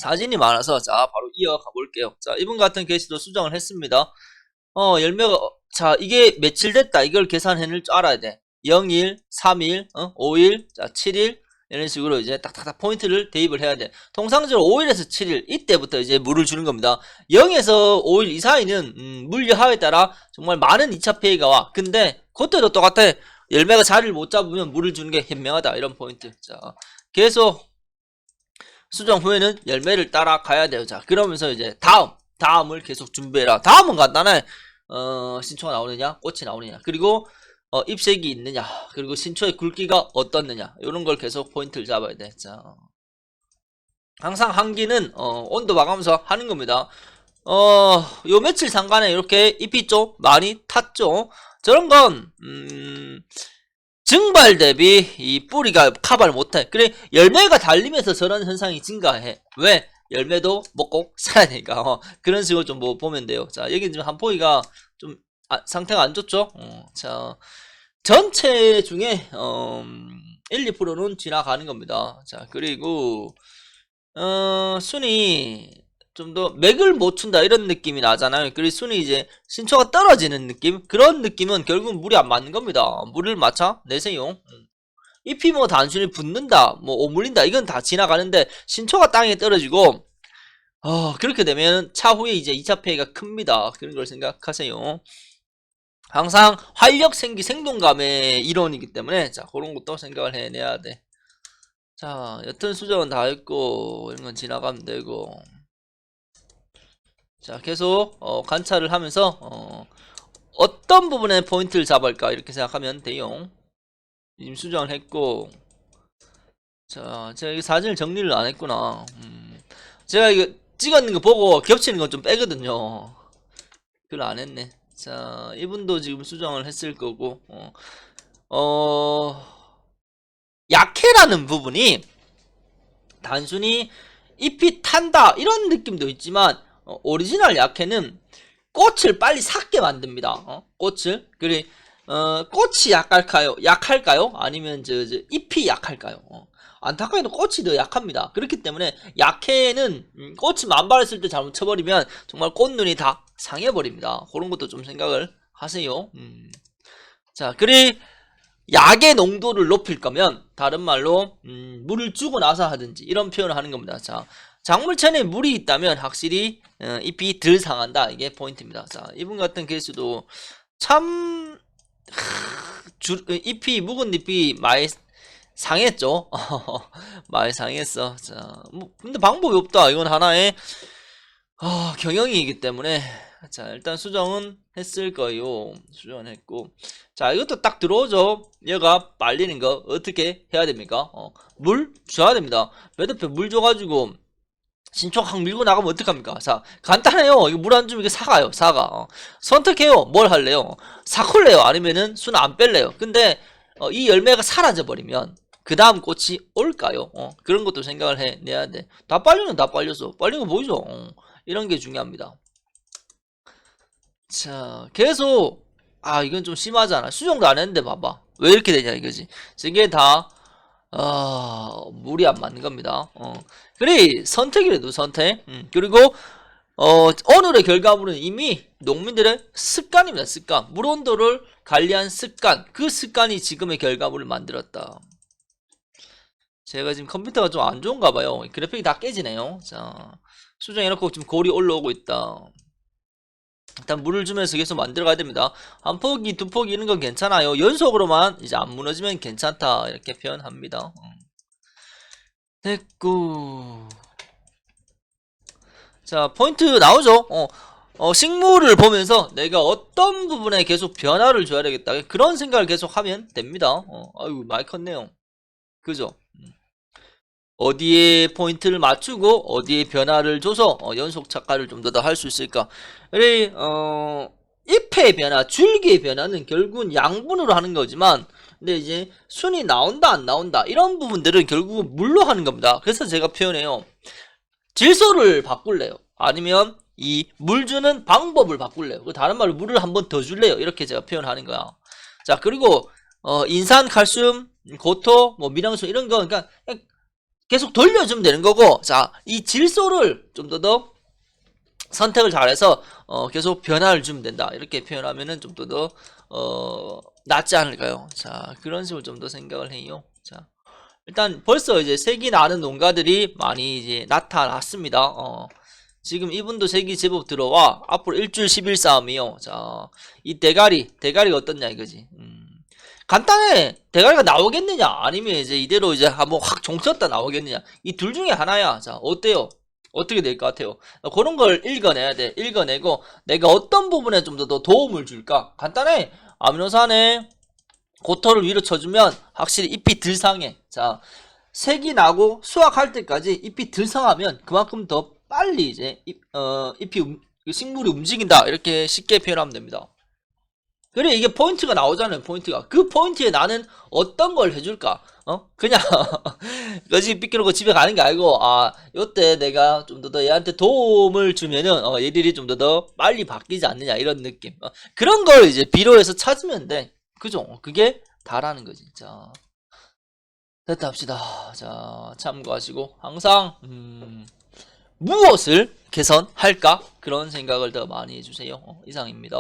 사진이 많아서 자 바로 이어가 볼게요. 자 이분 같은 케이스도 수정을 했습니다. 열매가 자 이게 며칠 됐다 이걸 계산해낼 줄 알아야 돼. 0일, 3일, 5일, 자 7일 이런 식으로 이제 딱딱딱 포인트를 대입을 해야 돼. 통상적으로 5일에서 7일 이때부터 이제 물을 주는 겁니다. 0에서 5일 이 사이는 물 여하에 따라 정말 많은 2차 폐기가 와. 근데 그때도 똑같아. 열매가 자리를 못 잡으면 물을 주는 게 현명하다. 이런 포인트. 자 계속 수정 후에는 열매를 따라가야 돼요. 자 그러면서 이제 다음을 계속 준비해라. 다음은 간단해. 신초가 나오느냐 꽃이 나오느냐 그리고 잎색이 있느냐 그리고 신초의 굵기가 어떻느냐 이런 걸 계속 포인트를 잡아야 돼. 자 항상 한기는 온도 봐가면서 하는 겁니다. 요 며칠 상간에 이렇게 잎이 좀 많이 탔죠. 저런 건 증발 대비 이 뿌리가 커버를 못해. 그래 열매가 달리면서 저런 현상이 증가해. 왜? 열매도 먹고 살아야 되니까. 그런 식으로 좀 뭐 보면 돼요. 자 여기 지금 한 포기가 좀 상태가 안 좋죠. 자 전체 중에 1, 2%는 지나가는 겁니다. 자 그리고 순이 좀 더 맥을 못 춘다 이런 느낌이 나잖아요. 그리고 순이 이제 신초가 떨어지는 느낌 그런 느낌은 결국 물이 안 맞는 겁니다. 물을 맞춰 내세요. 잎이 뭐 단순히 붙는다 뭐 오물린다 이건 다 지나가는데 신초가 땅에 떨어지고 그렇게 되면 차후에 이제 2차 폐해가 큽니다. 그런 걸 생각하세요. 항상 활력 생기 생동감의 이론이기 때문에 자 그런 것도 생각을 해내야 돼. 자 여튼 수정은 다 했고 이런 건 지나가면 되고 자 계속 관찰을 하면서 어떤 부분에 포인트를 잡을까 이렇게 생각하면 돼요. 지금 수정을 했고 자 제가 이 사진을 정리를 안 했구나. 제가 이거 찍었는 거 보고 겹치는 건 좀 빼거든요. 그걸 안 했네. 자 이분도 지금 수정을 했을 거고 약해라는 부분이 단순히 잎이 탄다 이런 느낌도 있지만 오리지널 약해는 꽃을 빨리 삭게 만듭니다. 꽃을 그래 꽃이 약할까요? 아니면 저 잎이 약할까요? 안타깝게도 꽃이 더 약합니다. 그렇기 때문에 약해는 꽃이 만발했을 때 잘못 쳐버리면 정말 꽃눈이 다 상해버립니다. 그런 것도 좀 생각을 하세요. 자 그래 약의 농도를 높일 거면 다른 말로 물을 주고 나서 하든지 이런 표현을 하는 겁니다. 자 작물체내에 물이 있다면 확실히 잎이 덜 상한다 이게 포인트입니다. 자 이분 같은 케이스도 참 잎이 묵은 잎이 많이 상했죠. 많이 상했어. 자 뭐 근데 방법이 없다. 이건 하나의 경영이기 때문에 자 일단 수정은 했을 거예요. 수정은 했고 자 이것도 딱 들어오죠. 얘가 말리는 거 어떻게 해야 됩니까? 물 줘야 됩니다. 매듭에 물 줘가지고 신초 확 밀고 나가면 어떡합니까? 자 간단해요. 이거 물 안 주면 이게 사가요. 사가 선택해요. 뭘 할래요? 사콜래요? 아니면은 순 안 뺄래요? 근데 이 열매가 사라져 버리면 그 다음 꽃이 올까요? 그런 것도 생각을 해내야 돼. 다 빨리는 다 빨렸어. 빨린 거 보이죠? 이런 게 중요합니다. 자 계속 이건 좀 심하잖아. 수정도 안 했는데 봐봐 왜 이렇게 되냐 이거지. 이게 다 물이 안 맞는 겁니다. 그래 선택이라도 선택. 그리고 오늘의 결과물은 이미 농민들의 습관입니다. 습관 물 온도를 관리한 습관 그 습관이 지금의 결과물을 만들었다. 제가 지금 컴퓨터가 좀 안 좋은가 봐요. 그래픽이 다 깨지네요. 자 수정해놓고 지금 골이 올라오고 있다. 일단 물을 주면서 계속 만들어 가야 됩니다. 한 포기 두 포기 이런 건 괜찮아요. 연속으로만 이제 안 무너지면 괜찮다 이렇게 표현합니다. 됐고 자 포인트 나오죠. 식물을 보면서 내가 어떤 부분에 계속 변화를 줘야 되겠다 그런 생각을 계속 하면 됩니다. 아이고 많이 컸네요. 그죠? 어디에 포인트를 맞추고 어디에 변화를 줘서 연속 착화를 좀 더 할 수 있을까. 그래 잎의 변화 줄기의 변화는 결국은 양분으로 하는 거지만 근데 이제 순이 나온다 안 나온다 이런 부분들은 결국은 물로 하는 겁니다. 그래서 제가 표현해요. 질소를 바꿀래요? 아니면 이 물 주는 방법을 바꿀래요? 다른 말로 물을 한번 더 줄래요? 이렇게 제가 표현하는 거야. 자 그리고 인산, 칼슘, 고토, 뭐 미량소 이런 거 그러니까 계속 돌려주면 되는 거고, 자, 이 질소를 좀 더 선택을 잘해서 계속 변화를 주면 된다. 이렇게 표현하면은 좀 더 낫지 않을까요? 자, 그런 식으로 좀 더 생각을 해요. 자, 일단 벌써 이제 색이 나는 농가들이 많이 이제 나타났습니다. 지금 이분도 색이 제법 들어와. 앞으로 일주일 10일 싸움이요. 자, 이 대가리가 어떻냐 이거지. 간단해. 대가리가 나오겠느냐? 아니면 이제 이대로 이제 한번 확 종쳤다 나오겠느냐? 이 둘 중에 하나야. 자, 어때요? 어떻게 될 것 같아요? 그런 걸 읽어내야 돼. 읽어내고 내가 어떤 부분에 좀 더 도움을 줄까? 간단해. 아미노산에 고토를 위로 쳐주면 확실히 잎이 덜 상해. 자, 색이 나고 수확할 때까지 잎이 덜 상하면 그만큼 더 빨리 이제 잎이 식물이 움직인다. 이렇게 쉽게 표현하면 됩니다. 그래, 이게 포인트가 나오잖아요. 포인트가. 그 포인트에 나는 어떤 걸 해줄까? 그냥 거지 삐끼놓고 집에 가는 게 아니고, 요때 내가 좀 더 얘한테 도움을 주면은 얘들이 좀 더 빨리 바뀌지 않느냐 이런 느낌. 그런 걸 이제 비료에서 찾으면 돼. 그죠? 그게 다라는 거지. 자, 됐다 합시다. 자, 참고하시고 항상 무엇을 개선할까? 그런 생각을 더 많이 해주세요. 이상입니다.